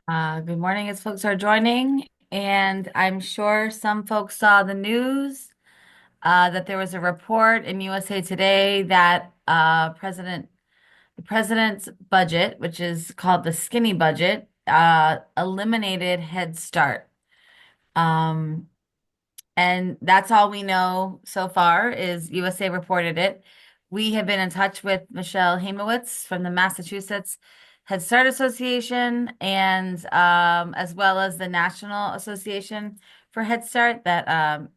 Good morning as folks are joining, and I'm sure some folks saw the news that there was a report in USA Today that the president's budget, which is called the skinny budget, eliminated Head Start. Um, and that's all we know so far is USA reported it. We have been in touch with Michelle Heimowitz from the Massachusetts Head Start Association and as well as the National Association for Head Start that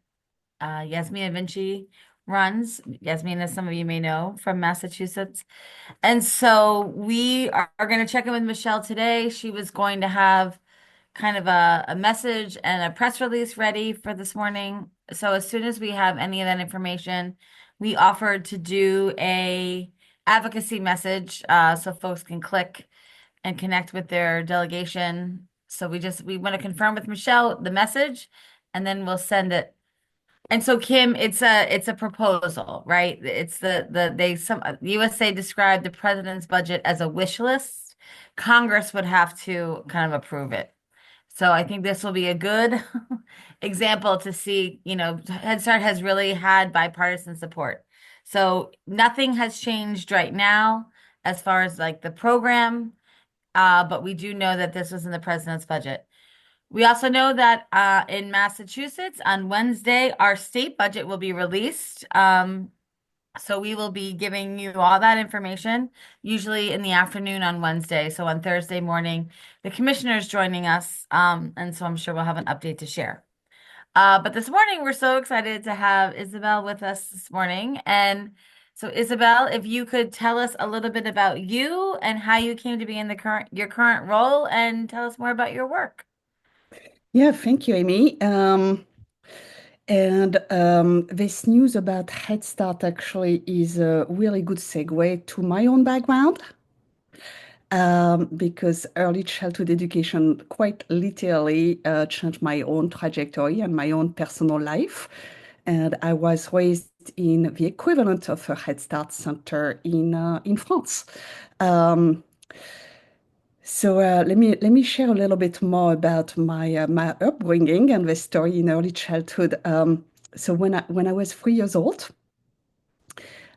Yasmina Vinci runs. Yasmina, as some of you may know, from Massachusetts. And so we are going to check in with Michelle today. She was going to have kind of a message and a press release ready for this morning. So as soon as we have any of that information, we offered to do a advocacy message so folks can click and connect with their delegation. So we want to confirm with Michelle the message and then we'll send it. And so Kim, it's a proposal, right? It's some USA described the president's budget as a wish list. Congress would have to kind of approve it. So I think this will be a good example to see, Head Start has really had bipartisan support. So nothing has changed right now as far as like the program, but we do know that this was in the president's budget. We also know that in Massachusetts on Wednesday, our state budget will be released. So we will be giving you all that information, usually in the afternoon on Wednesday. So on Thursday morning, the commissioner's joining us, and so I'm sure we'll have an update to share. But this morning, we're so excited to have Isabelle with us this morning. And so, Isabelle, if you could tell us a little bit about you and how you came to be in your current role, and tell us more about your work. Yeah, thank you, Amy. And this news about Head Start actually is a really good segue to my own background, because early childhood education quite literally changed my own trajectory and my own personal life. And I was raised in the equivalent of a Head Start center in France. Um, so let me share a little bit more about my upbringing and the story in early childhood. So when I was 3 years old,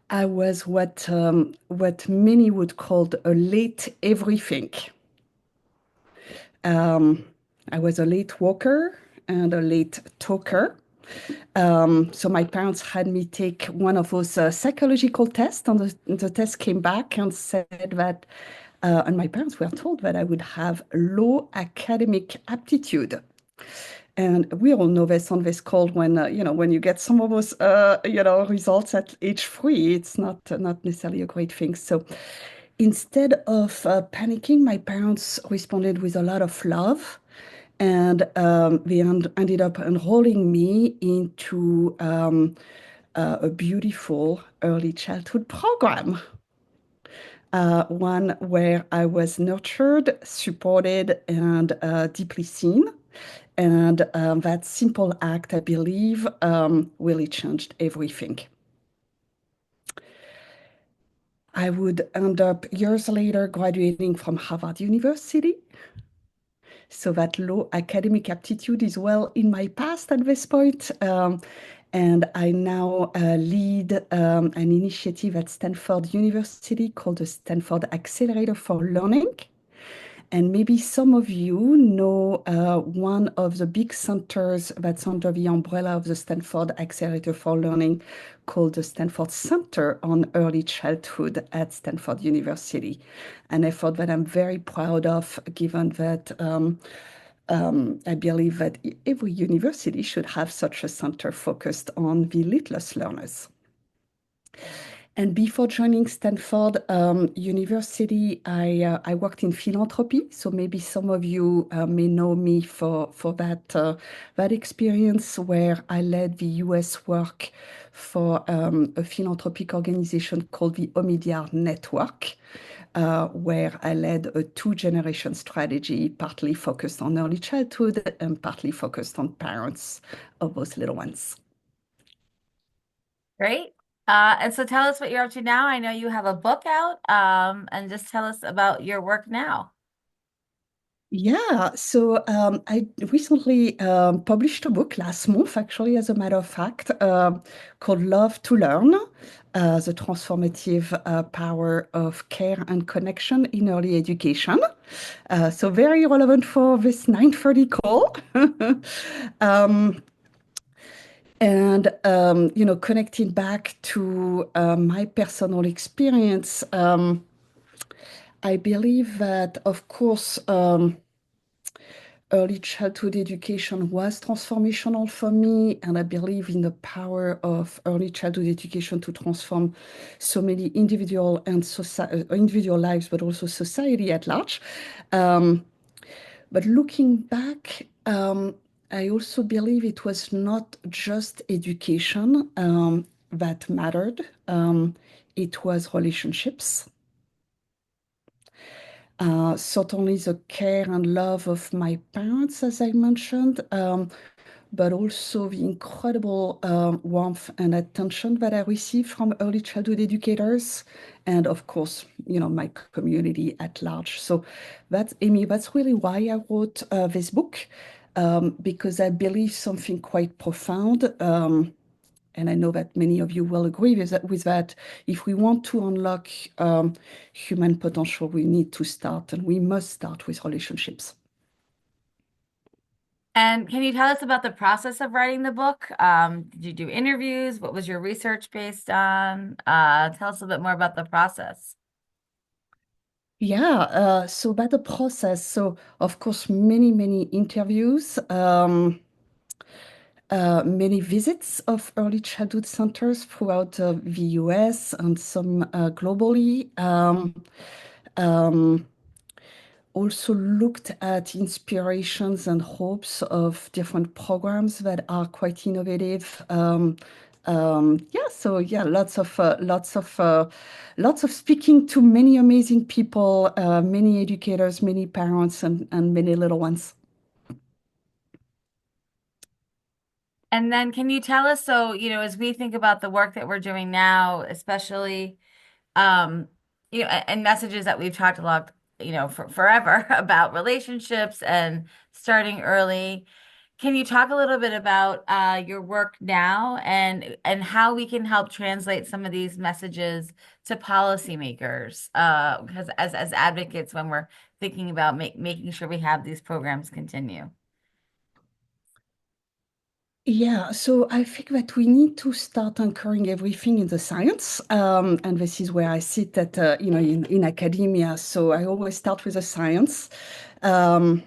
I was what many would call a late everything. Um, I was a late walker and a late talker. So my parents had me take one of those psychological tests, and the test came back and said that, and my parents were told that I would have low academic aptitude. And we all know this on this call when you get some of those results at age 3, it's not necessarily a great thing. So instead of panicking, my parents responded with a lot of love, and they ended up enrolling me into a beautiful early childhood program, one where I was nurtured, supported, and deeply seen. And that simple act, I believe, really changed everything. I would end up years later graduating from Harvard University. So that low academic aptitude is well in my past at this point. And I now lead an initiative at Stanford University called the Stanford Accelerator for Learning. And maybe some of you know one of the big centers that's under the umbrella of the Stanford Accelerator for Learning called the Stanford Center on Early Childhood at Stanford University. An effort that I'm very proud of, given that I believe that every university should have such a center focused on the littlest learners. And before joining Stanford University, I worked in philanthropy. So maybe some of you may know me for that experience where I led the US work for a philanthropic organization called the Omidyar Network, where I led a two-generation strategy, partly focused on early childhood and partly focused on parents of those little ones. Great. And so tell us what you're up to now. I know you have a book out, and just tell us about your work now. Yeah, so I recently published a book last month, actually, as a matter of fact, called Love to Learn, The Transformative Power of Care and Connection in Early Education. So very relevant for this 9:30 call. Um, and connecting back to my personal experience, I believe that, of course, early childhood education was transformational for me, and I believe in the power of early childhood education to transform so many individual lives, but also society at large. Um, but looking back, I also believe it was not just education that mattered. It was relationships. Certainly the care and love of my parents, as I mentioned, but also the incredible warmth and attention that I received from early childhood educators, and of course, my community at large. So that's Amy. That's really why I wrote this book, because I believe something quite profound. And I know that many of you will agree with that. If we want to unlock human potential, we need to start, and we must start with relationships. And can you tell us about the process of writing the book? Did you do interviews? What was your research based on? Tell us a bit more about the process. Yeah, so about the process. So, of course, many, many interviews, many visits of early childhood centers throughout the US and some globally. Um, Also looked at inspirations and hopes of different programs that are quite innovative. Yeah, so yeah, lots of speaking to many amazing people, many educators, many parents, and many little ones. And then can you tell us, so, as we think about the work that we're doing now, especially um, and messages that we've talked a lot, for forever about relationships and starting early. Can you talk a little bit about your work now and how we can help translate some of these messages to policymakers? Because as advocates, when we're thinking about making sure we have these programs continue. Yeah, so I think that we need to start anchoring everything in the science, and this is where I sit at, in academia. So I always start with the science. Um,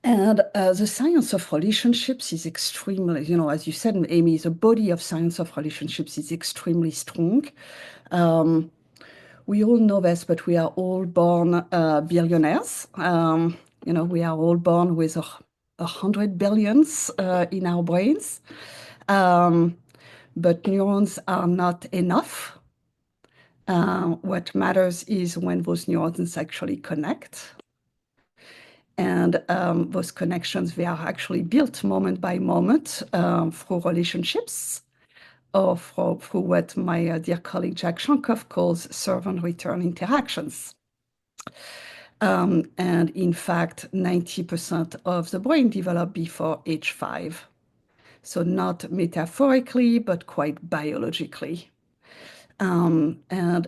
And the science of relationships is extremely, as you said, Amy, the body of science of relationships is extremely strong. Um, we all know this, but we are all born billionaires. We are all born with 100 billions in our brains. Um, but neurons are not enough. What matters is when those neurons actually connect. And those connections, they are actually built moment by moment through relationships or through what my dear colleague Jack Shankoff calls serve and return interactions. And in fact, 90% of the brain develop before age 5. So not metaphorically, but quite biologically. And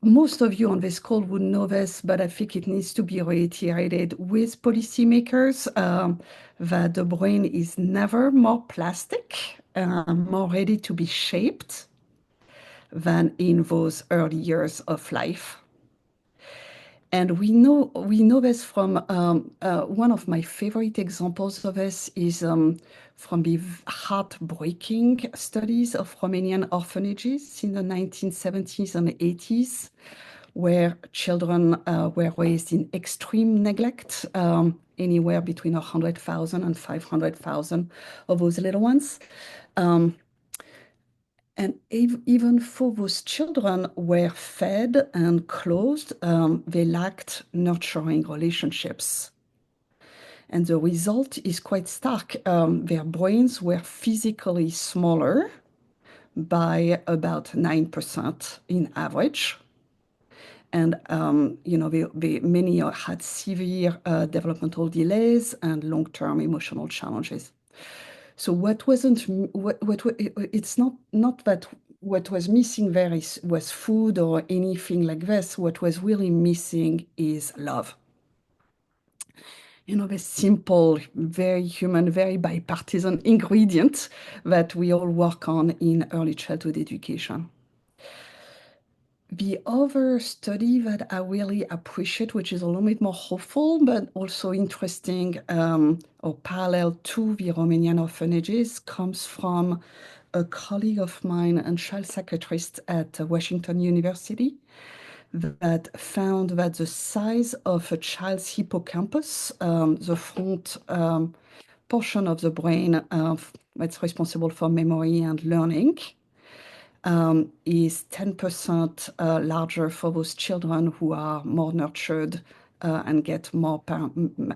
most of you on this call would know this, but I think it needs to be reiterated with policymakers that the brain is never more plastic, more ready to be shaped than in those early years of life. And we know this from one of my favorite examples of this is from the heartbreaking studies of Romanian orphanages in the 1970s and 80s, where children were raised in extreme neglect, anywhere between 100,000 and 500,000 of those little ones. Um, and even though those children were fed and clothed, they lacked nurturing relationships. And the result is quite stark. Their brains were physically smaller by about 9% in average. And many had severe developmental delays and long-term emotional challenges. So what wasn't what it's not that what was missing there was food or anything like this. What was really missing is love. The simple, very human, very bipartisan ingredient that we all work on in early childhood education. The other study that I really appreciate, which is a little bit more hopeful, but also interesting, or parallel to the Romanian orphanages, comes from a colleague of mine and child psychiatrist at Washington University that found that the size of a child's hippocampus, the front portion of the brain that's responsible for memory and learning, is 10% larger for those children who are more nurtured and get more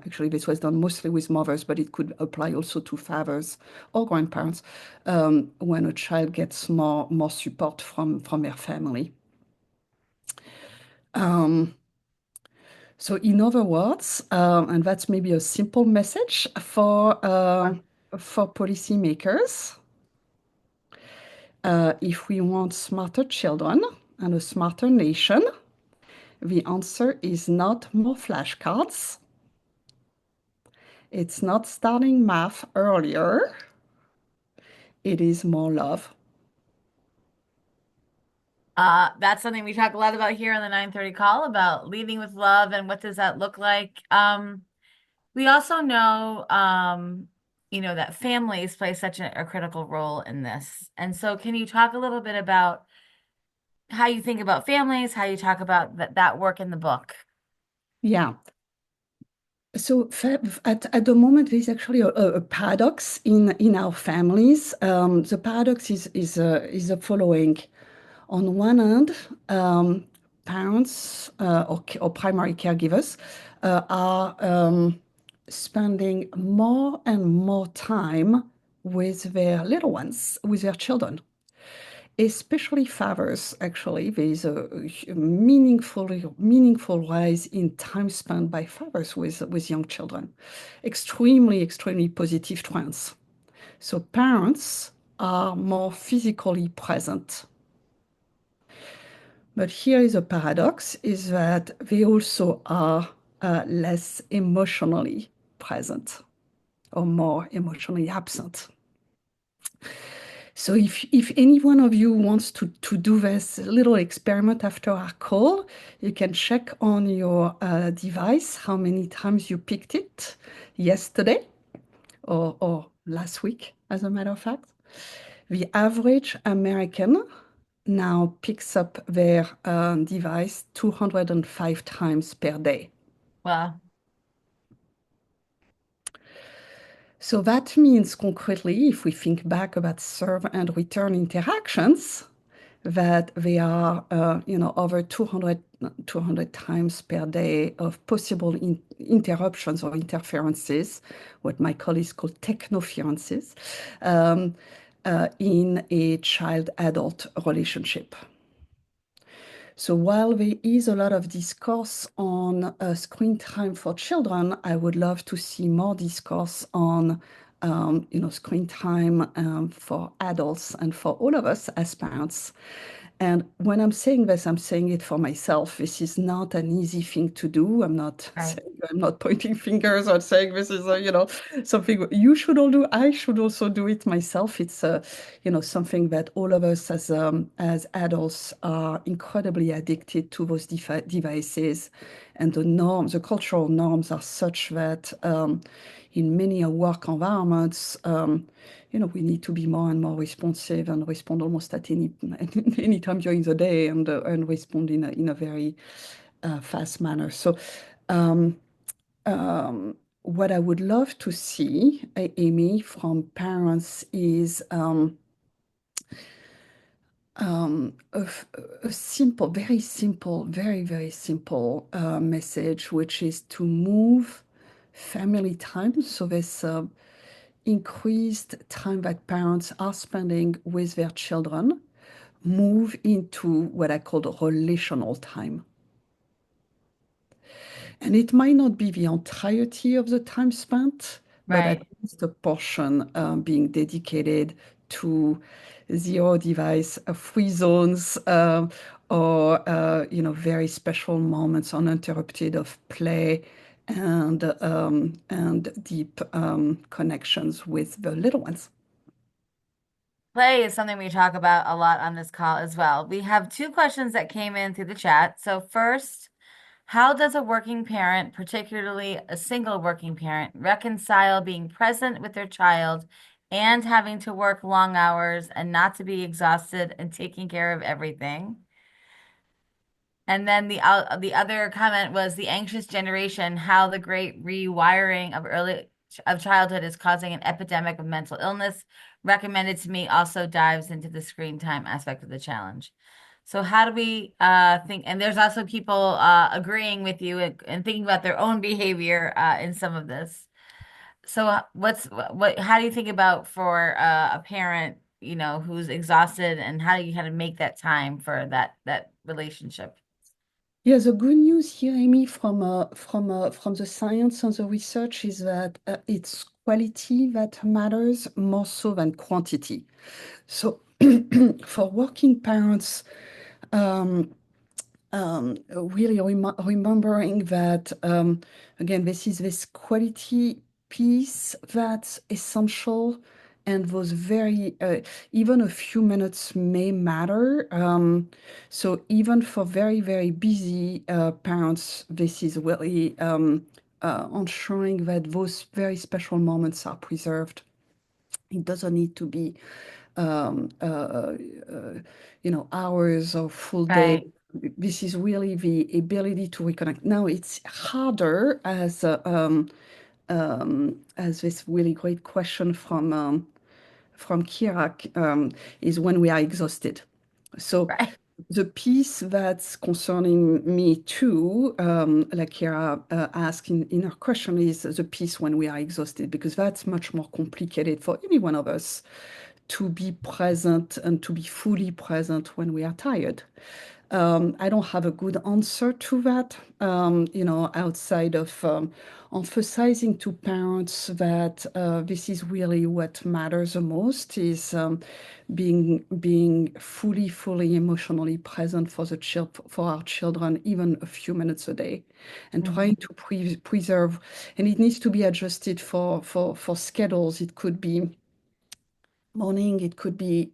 actually, this was done mostly with mothers, but it could apply also to fathers or grandparents when a child gets more support from their family. So in other words, and that's maybe a simple message for policymakers, if we want smarter children and a smarter nation, the answer is not more flashcards. It's not starting math earlier. It is more love. That's something we talk a lot about here on the 9:30 call about leading with love and what does that look like. We also know, that families play such a critical role in this. And so can you talk a little bit about how you think about families, how you talk about that work in the book? Yeah. So at the moment, there's actually a paradox in our families. The paradox is the following. On one hand, parents or primary caregivers are spending more and more time with their little ones, with their children. Especially fathers, actually, there is a meaningful rise in time spent by fathers with young children. Extremely positive trends. So parents are more physically present. But here is a paradox, is that they also are less emotionally present or more emotionally absent. So if any one of you wants to do this little experiment after our call, you can check on your device how many times you picked it yesterday or last week, as a matter of fact. The average American now picks up their device 205 times per day. Well, So that means concretely, if we think back about serve and return interactions, that they are, over 200 times per day of possible interruptions or interferences, what my colleagues call technoferences, in a child-adult relationship. So while there is a lot of discourse on screen time for children, I would love to see more discourse on screen time for adults and for all of us as parents. And when I'm saying this, I'm saying it for myself. This is not an easy thing to do. I'm not right. saying, I'm not pointing fingers or saying this is something you should all do. I should also do it myself. It's something that all of us as adults are incredibly addicted to those devices, and the cultural norms are such that in many work environments, we need to be more and more responsive and respond almost at any time during the day and respond in a very fast manner. So, what I would love to see, Amy, from parents is a simple, very simple, very simple message, which is to move family time. So this increased time that parents are spending with their children move into what I call relational time. And it might not be the entirety of the time spent, but at Right. least a portion being dedicated to zero device free zones or very special moments uninterrupted of play and deep connections with the little ones. Play is something we talk about a lot on this call as well. We have two questions that came in through the chat. So first, how does a working parent, particularly a single working parent, reconcile being present with their child and having to work long hours and not to be exhausted and taking care of everything? And then the other comment was the anxious generation, how the great rewiring of early of childhood is causing an epidemic of mental illness. Recommended to me also dives into the screen time aspect of the challenge. So how do we think? And there's also people agreeing with you and thinking about their own behavior in some of this. So what? How do you think about for a parent, who's exhausted, and how do you kind of make that time for that relationship? Yeah, the good news here, Amy, from the science and the research is that it's quality that matters more so than quantity. So for working parents, um, really remembering that again, this is this quality piece that's essential, and those very even a few minutes may matter. So even for very, very busy parents, this is really ensuring that those very special moments are preserved. It doesn't need to be um, uh, uh, hours or full day. Right. This is really the ability to reconnect. Now it's harder as this really great question from Kira is when we are exhausted. So Right. the piece that's concerning me too, like Kira asked in her question, is the piece when we are exhausted, because that's much more complicated for any one of us to be present and to be fully present when we are tired. I don't have a good answer to that, outside of emphasizing to parents that this is really what matters the most is being fully emotionally present for for our children, even a few minutes a day, and trying Mhm. to preserve. And it needs to be adjusted for schedules. It could be morning, it could be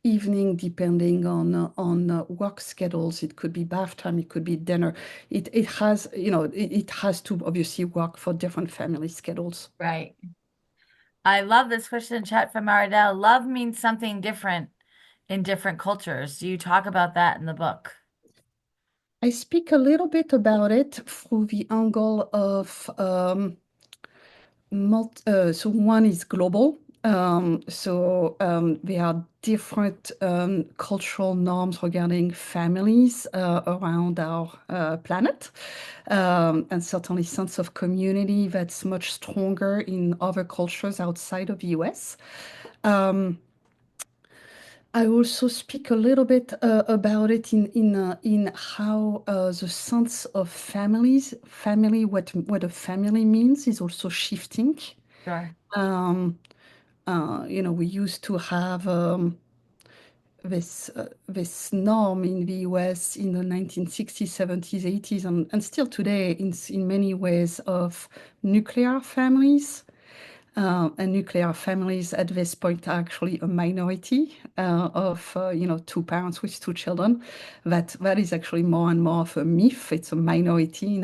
evening, depending on work schedules. It could be bath time, it could be dinner. It has, it has to obviously work for different family schedules. Right. I love this question in chat from Maridel. Love means something different in different cultures. Do you talk about that in the book? I speak a little bit about it through the angle of so one is global. There are different cultural norms regarding families around our planet, and certainly sense of community that's much stronger in other cultures outside of the US. Um, I also speak a little bit about it in how the sense of family, what a family means, is also shifting. Sure. Um, we used to have this norm in the US in the 1960s, 70s, 80s, and still today in many ways of nuclear families. And nuclear families at this point are actually a minority of two parents with two children. That is actually more and more of a myth. It's a minority in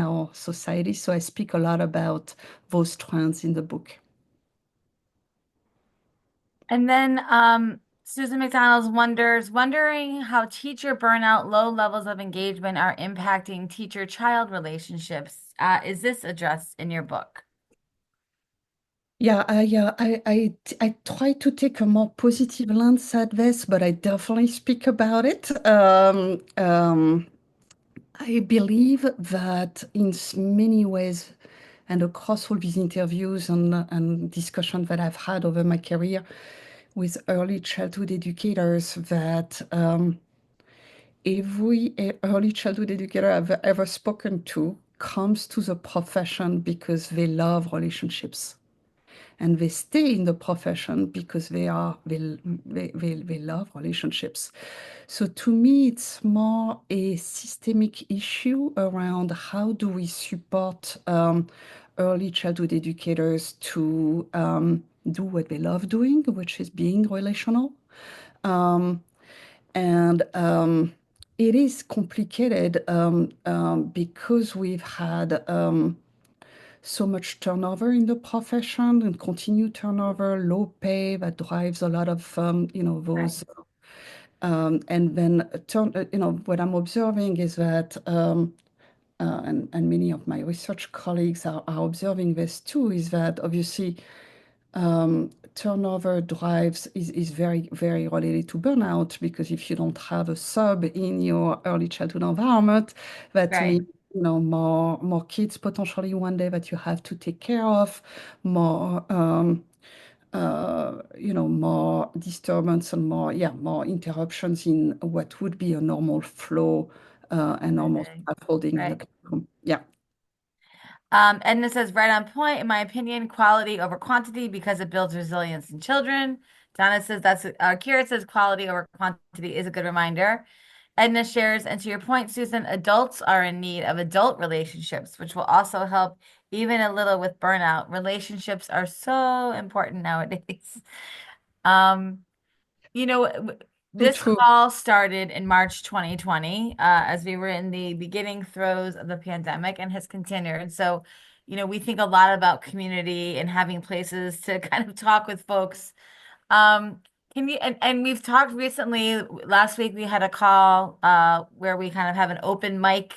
our society. So I speak a lot about those trends in the book. And then Susan McDonald's wondering how teacher burnout, low levels of engagement are impacting teacher-child relationships. Is this addressed in your book? Yeah, I try to take a more positive lens at this, but I definitely speak about it. I believe that in many ways, and across all these interviews and discussions that I've had over my career with early childhood educators, that every early childhood educator I've ever spoken to comes to the profession because they love relationships and they stay in the profession because they love relationships. So to me, it's more a systemic issue around how do we support early childhood educators to do what they love doing, which is being relational. Um, and it is complicated because we've had so much turnover in the profession and continued turnover, low pay that drives a lot of Right. those. And then what I'm observing is that and many of my research colleagues are observing this too, is that obviously turnover drives is very, very related to burnout because if you don't have a sub in your early childhood environment, that Right. means more kids potentially one day that you have to take care of, more more disturbance and more interruptions in what would be a normal flow and normal Okay. scaffolding in the Right. classroom. Yeah, And this says right on point, in my opinion, quality over quantity because it builds resilience in children. Donna says Kira says quality over quantity is a good reminder. Edna shares, and to your point, Susan, adults are in need of adult relationships, which will also help even a little with burnout. Relationships are so important nowadays. Um, You know, so this true. call started in March 2020, as we were in the beginning throes of the pandemic and has continued. So, we think a lot about community and having places to kind of talk with folks. Um, and we've talked recently, last week we had a call where we kind of have an open mic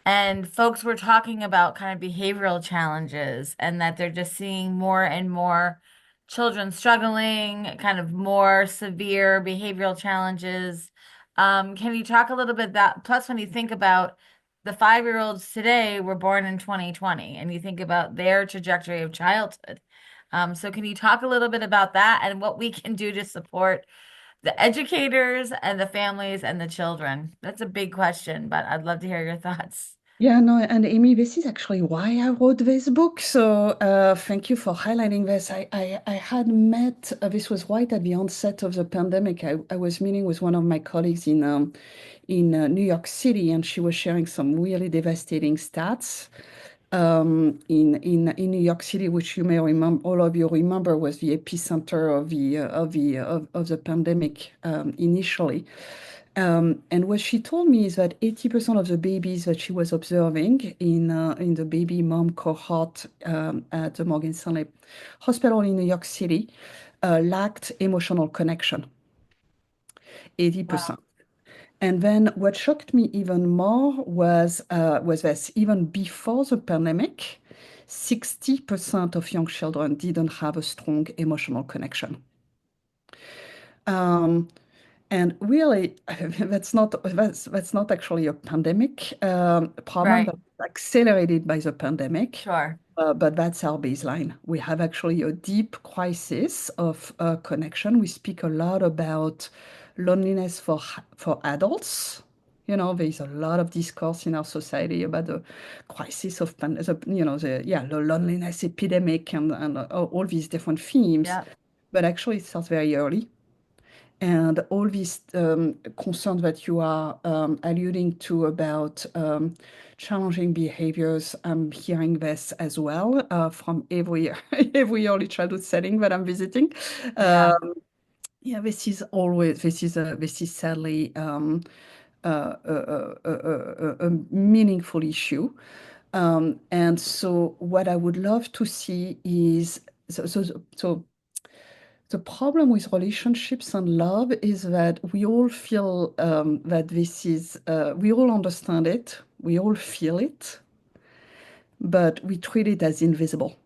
and folks were talking about kind of behavioral challenges and that they're just seeing more and more children struggling, kind of more severe behavioral challenges. Can you talk a little bit that, plus when you think about the 5-year-olds today were born in 2020 and you think about their trajectory of childhood. So can you talk a little bit about that and what we can do to support the educators and the families and the children? That's a big question, but I'd love to hear your thoughts. Yeah, no, and Amy, this is actually why I wrote this book. So thank you for highlighting this. I had met, this was right at the onset of the pandemic. I was meeting with one of my colleagues in New York City, and she was sharing some really devastating stats in New York City, which you may remember, all of you remember, was the epicenter of the pandemic initially. And what she told me is that 80% of the babies that she was observing in the baby mom cohort at the Morgan Stanley Hospital in New York City lacked emotional connection, Wow. 80%. And then what shocked me even more was this, even before the pandemic, 60% of young children didn't have a strong emotional connection. Um, And really, that's not actually a pandemic problem Right. that's accelerated by the pandemic, Sure. but that's our baseline. We have actually a deep crisis of connection. We speak a lot about loneliness for adults. There's a lot of discourse in our society about the crisis of the loneliness epidemic and all these different themes. Yeah. But actually, it starts very early. And all these concerns that you are alluding to about challenging behaviors, I'm hearing this as well from every every early childhood setting that I'm visiting. Yeah. Yeah, this is sadly a meaningful issue. And so, what I would love to see is so the problem with relationships and love is that we all feel that we all understand it, we all feel it, but we treat it as invisible.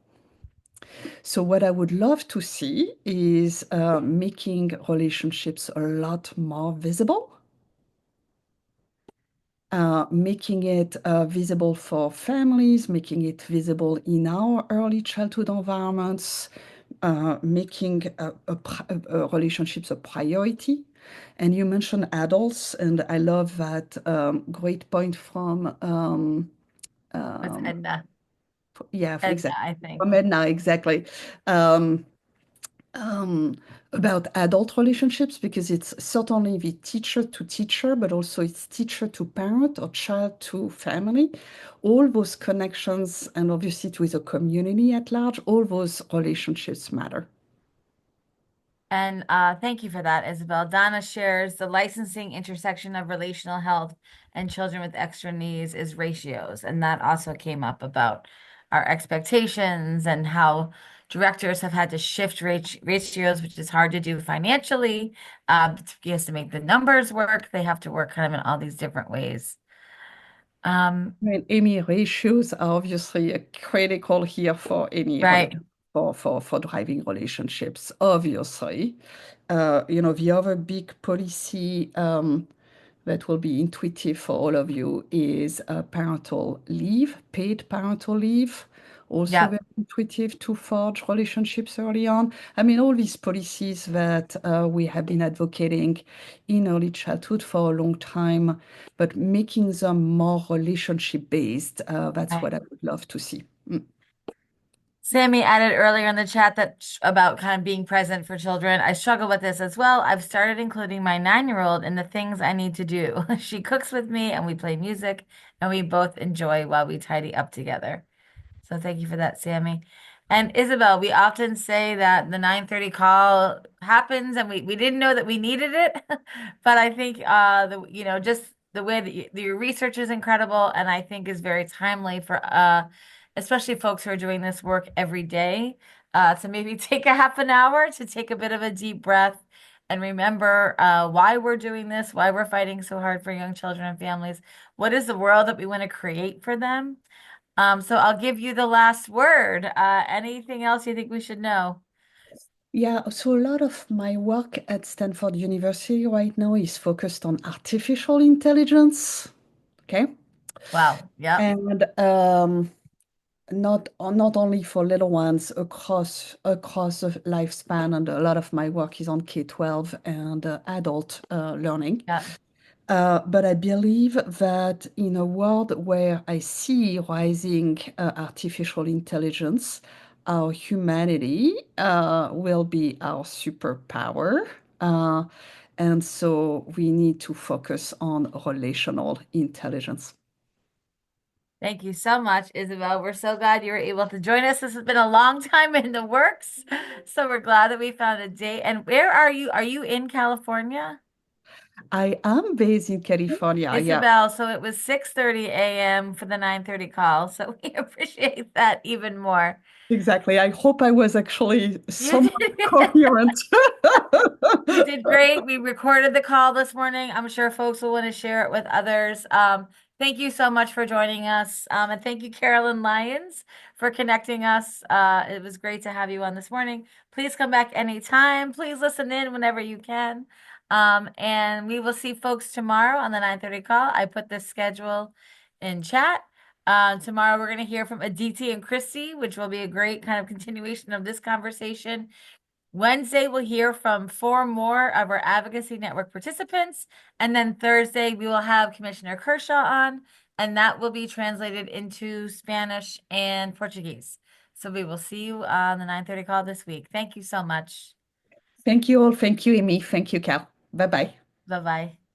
So, what I would love to see is making relationships a lot more visible, making it visible for families, making it visible in our early childhood environments, making relationships a priority. And you mentioned adults, and I love that great point from It's um, Edna. yeah, Edna, exactly. I think. From Edna, exactly. Um, um, about adult relationships because it's certainly the teacher to teacher, but also it's teacher to parent or child to family. All those connections, and obviously with the community at large, all those relationships matter. And thank you for that, Isabel. Donna shares the licensing intersection of relational health and children with extra needs is ratios. And that also came up about our expectations and how directors have had to shift ratios, which is hard to do financially. Because to make the numbers work, they have to work kind of in all these different ways. Um, I mean, Amy, ratios are obviously critical here for any right. for driving relationships. Obviously, the other big policy that will be intuitive for all of you is parental leave, paid parental leave. Also Yep. very intuitive to forge relationships early on. I mean, all these policies that we have been advocating in early childhood for a long time, but making them more relationship based, that's Right. what I would love to see. Mm. Sammy added earlier in the chat that about kind of being present for children. I struggle with this as well. I've started including my 9-year-old in the things I need to do. She cooks with me and we play music and we both enjoy while we tidy up together. So thank you for that, Sammy. And Isabel, we often say that the 9:30 call happens and we didn't know that we needed it. But I think just the way that your research is incredible and I think is very timely for especially folks who are doing this work every day, to maybe take a half an hour to take a bit of a deep breath and remember why we're doing this, why we're fighting so hard for young children and families. What is the world that we want to create for them? So I'll give you the last word. Anything else you think we should know? Yeah, so a lot of my work at Stanford University right now is focused on artificial intelligence. Okay. Wow. Yep. And not only for little ones across the lifespan, and a lot of my work is on K-12 and adult learning. Yep. But I believe that in a world where I see rising artificial intelligence, our humanity will be our superpower. Uh, and so we need to focus on relational intelligence. Thank you so much, Isabel. We're so glad you were able to join us. This has been a long time in the works. So we're glad that we found a date. And where are you? Are you in California? I am based in California. Yeah, Isabel, so it was 6:30 a.m. for the 9:30 call. So we appreciate that even more. exactly. I hope I was actually You somewhat did. coherent. You did great. We recorded the call this morning. I'm sure folks will want to share it with others. Thank you so much for joining us. And thank you, Carolyn Lyons, for connecting us. It was great to have you on this morning. Please come back anytime. Please listen in whenever you can. And we will see folks tomorrow on the 9:30 call. I put the schedule in chat. Tomorrow we're going to hear from Aditi and Christy, which will be a great kind of continuation of this conversation. Wednesday, we'll hear from 4 more of our Advocacy Network participants. And then Thursday, we will have Commissioner Kershaw on, and that will be translated into Spanish and Portuguese. So we will see you on the 9:30 call this week. Thank you so much. Thank you all. Thank you, Amy. Thank you, Cal. Bye bye. Bye bye.